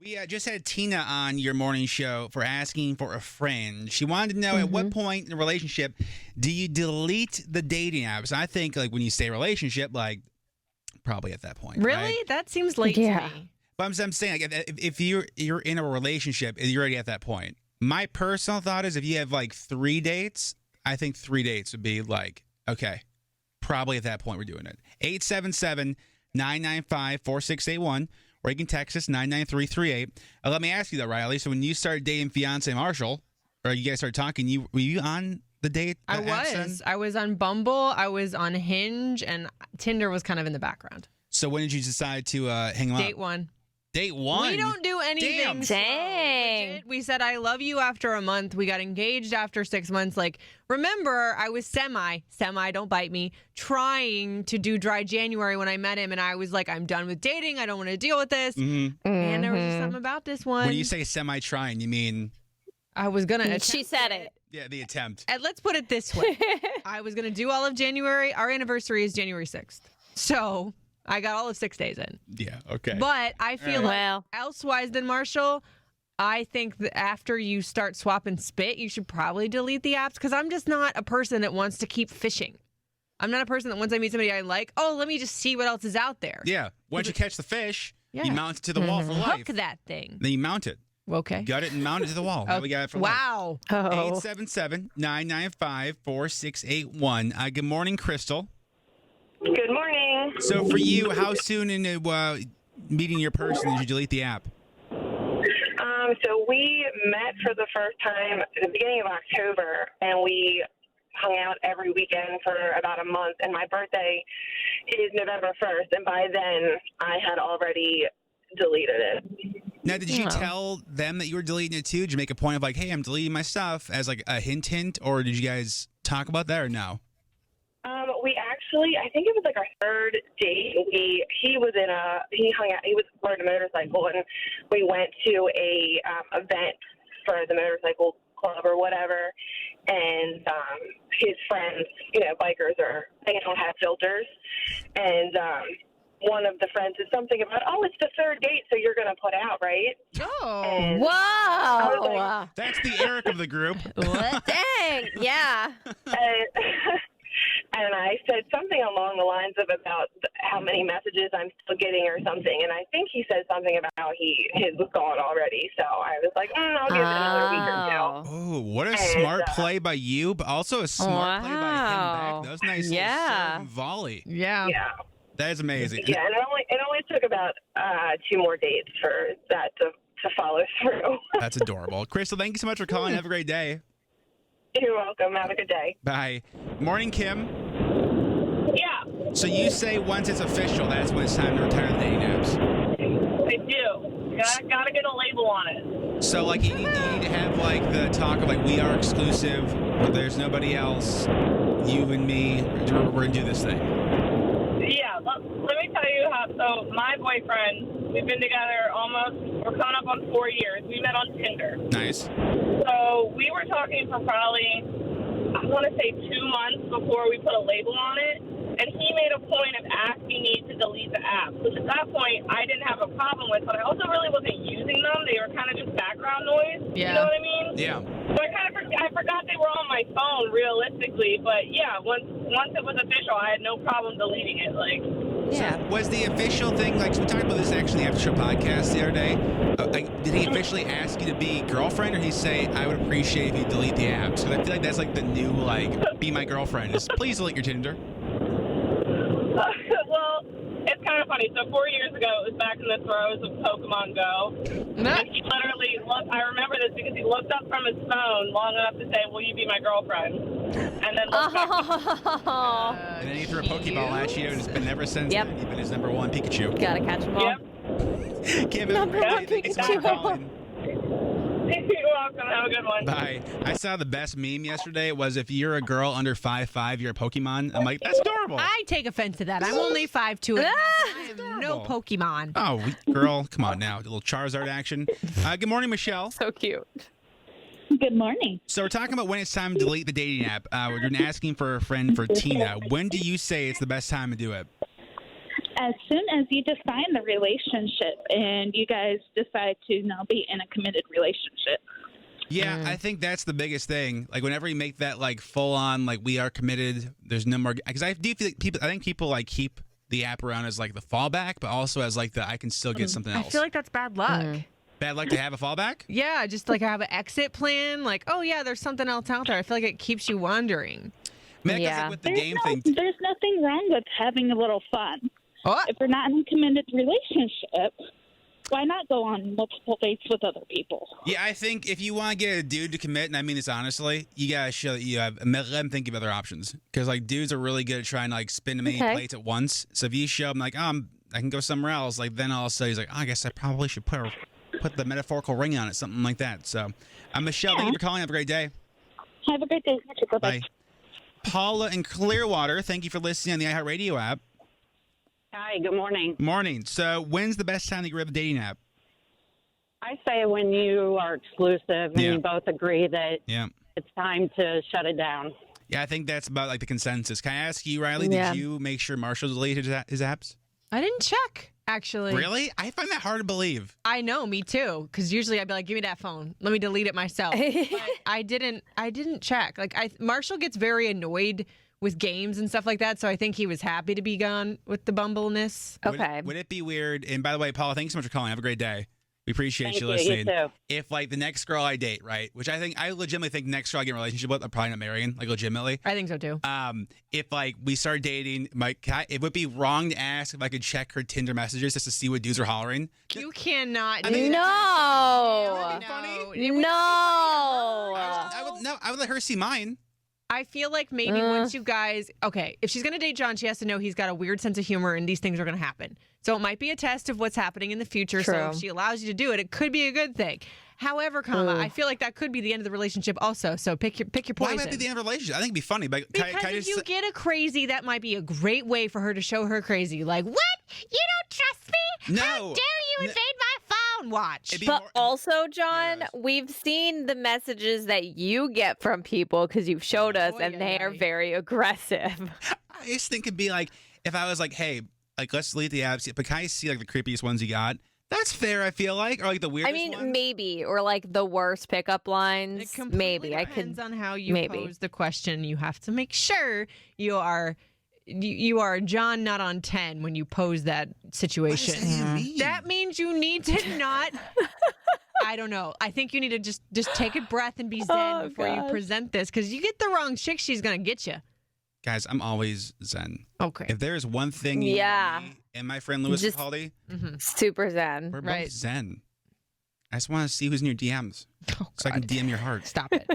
We just had Tina on your morning show for asking for a friend. She wanted to know at what point in a relationship do you delete the dating apps? I think like when you say relationship, like probably at that point. Really? Right? That seems late to me. But I'm saying like if you're in a relationship, you're already at that point. My personal thought is if you have like 3 dates, I think 3 dates would be like, okay, probably at that point we're doing it. 877-995-4681. Or you can text us 99338. Let me ask you though, Riley. So when you started dating fiance Marshall, or you guys started talking, were you on the date? I was. I was on Bumble. I was on Hinge, and Tinder was kind of in the background. So when did you decide to hang them up? Date one. Date one? We don't do anything. Dang. We said I love you after a month. We got engaged after 6 months. Like, remember, I was semi, don't bite me, trying to do dry January when I met him. And I was like, I'm done with dating. I don't want to deal with this. And there was just something about this one. When you say semi-trying, you mean? I was going to. She said it. Yeah, the attempt. And let's put it this way. I was going to do all of January. Our anniversary is January 6th. So I got all of 6 days in. Yeah, okay. But I feel like elsewise than Marshall, I think that after you start swapping spit, you should probably delete the apps because I'm just not a person that wants to keep fishing. I'm not a person that once I meet somebody I like, let me just see what else is out there. Yeah. Once you catch the fish, you mount it to the wall for life. Hook that thing. Then you mount it. Okay. Gut it and mount it to the wall. Now we got it for life. Wow. 877-995-4681. Good morning, Crystal. Good morning. So for you, how soon into meeting your person did you delete the app? So we met for the first time at the beginning of October, and we hung out every weekend for about a month. And my birthday is November 1st, and by then I had already deleted it. Now, did you tell them that you were deleting it too? Did you make a point of like, hey, I'm deleting my stuff as like a hint, or did you guys talk about that or no? We actually, I think it was like our third date. He was riding a motorcycle, and we went to a event for the motorcycle club or whatever. And his friends, bikers they don't have filters, and one of the friends said something about, it's the third date, so you're going to put out, right? Oh. And Whoa. like, That's the Eric of the group. What? Dang. Yeah. And I said something along the lines of about how many messages I'm still getting or something. And I think he said something about how his was gone already. So I was like, I'll give it another week or two. Oh, what a smart play by you, but also a smart play by him back. That was nice. Yeah. Volley. Yeah. Yeah. That is amazing. Yeah, and it only took about 2 more dates for that to follow through. That's adorable. Crystal, thank you so much for calling. Have a great day. You're welcome. Have a good day. Bye. Morning, Kim. Yeah, So you say once it's official, that's when it's time to retire the dating apps. I do. Gotta get a label on it. So like you need to have like the talk of like we are exclusive, but there's nobody else. You and me, we're gonna do this thing. Yeah, let me tell you how. So my boyfriend, we've been together we're coming up on 4 years. We met on Tinder. Nice. So we were talking for probably, I want to say 2 months before we put a label on it. And he made a point of asking me to delete the app, which at that point I didn't have a problem with, but I also really wasn't using them. They were kind of just background noise. Yeah. You know what I mean? Yeah. So I forgot they were on my phone realistically, but yeah, once it was official, I had no problem deleting it. Like, Yeah. So was the official thing like? So we talked about this actually in the after show podcast the other day. Did he officially ask you to be girlfriend, or did he say I would appreciate if you delete the apps? Because I feel like that's like the new be my girlfriend. Is please delete your Tinder. well, it's kind of funny. So 4 years ago, it was back in the throes of Pokemon Go. And he literally I remember this because he looked up from his phone long enough to say, will you be my girlfriend? And then looked back. And then he threw a Pokeball at you, and it's been ever since. Yep. Then. You've been his number one Pikachu. Gotta catch them all. Yep. Kim, Number one thank you so much for Pikachu. calling. You're welcome. Have a good one. Bye. I saw the best meme yesterday. It was if you're a girl under 5'5", you're a Pokemon. I'm like, that's adorable. I take offense to that. I'm only 5'2". I have no adorable. Pokemon. Oh, girl, come on now. A little Charizard action. Good morning, Michelle. So cute. Good morning. So we're talking about when it's time to delete the dating app. We're asking for a friend for Tina. When do you say it's the best time to do it? as soon as you define the relationship and you guys decide to now be in a committed relationship. Yeah, I think that's the biggest thing. Like whenever you make that like full on, like we are committed, there's no more. Because I do feel like people, I think people like keep the app around as like the fallback, but also as like the I can still get something else. I feel like that's bad luck. Bad luck to have a fallback? Yeah, just like have an exit plan. Like, oh yeah, there's something else out there. I feel like it keeps you wandering. Man, Yeah. like with the There's, game no, thing. there's nothing wrong with having a little fun. Oh, If we're not in a committed relationship, why not go on multiple dates with other people? Yeah, I think if you want to get a dude to commit, and I mean this honestly, you gotta show that you have. Let them think of other options because like dudes are really good at trying to like spin many Okay. plates at once. So if you show them like, I can go somewhere else, like then all of a sudden he's like, I guess I probably should put the metaphorical ring on it, something like that. So, Michelle, thank you for calling. Have a great day. Have a great day. Bye-bye. Bye. Paula in Clearwater, thank you for listening on the iHeartRadio app. Hi, good morning. Morning. So, when's the best time to get rid of a dating app? I say when you are exclusive and Yeah. you both agree that Yeah. it's time to shut it down. Yeah, I think that's about like the consensus. Can I ask you, Riley, Yeah. did you make sure Marshall deleted his apps? I didn't check actually. Really? I find that hard to believe. I know, me too. Because usually I'd be like, "Give me that phone. Let me delete it myself." But I didn't check. Like, Marshall gets very annoyed with games and stuff like that, so I think he was happy to be gone with the bumbleness. Okay. Would it be weird? And by the way, Paula, thanks so much for calling. Have a great day. We appreciate Thank you you. listening. You too. If like the next girl I date, right, which I legitimately think the next girl I get in a relationship with, I'm probably not marrying, like legitimately. I think so too. If like we start dating, it would be wrong to ask if I could check her Tinder messages just to see what dudes are hollering. You cannot. I mean, No. Isn't that funny? it would be No. I would let her see mine. I feel like maybe once you guys, okay, if she's going to date John, she has to know he's got a weird sense of humor and these things are going to happen. So it might be a test of what's happening in the future. So True. if she allows you to do it, it could be a good thing. However, I feel like that could be the end of the relationship also. So pick your Why poison. might be the end of a relationship? I think it'd be funny, but Because can I if just you get a crazy, that might be a great way for her to show her crazy. Like, what? You don't trust me? No. How dare you invade my phone? Watch. It'd be But more- also, John, Yes. we've seen the messages that you get from people because you've showed us, Oh, and yeah, they yeah, are yeah. very aggressive. I just think it'd be like if I was like, hey, like let's delete the apps, but can I see like the creepiest ones you got? That's fair, I feel like, or like the weirdest I mean, ones. maybe, or like the worst pickup lines. It completely Maybe I depends could. on how you maybe. pose the question. You have to make sure you are John, not on 10 when you pose that What situation. does that even mean? That means you need to not. I don't know. I think you need to just take a breath and be zen Oh, before you gosh. present this, because you get the wrong chick, she's gonna get you. Guys, I'm always zen. Okay. If there is one thing you Yeah. me and my friend Lewis Just- Capaldi, Super zen. we're both Right. zen. I just want to see who's in your DMs Oh, so I can God. DM your heart. Stop it.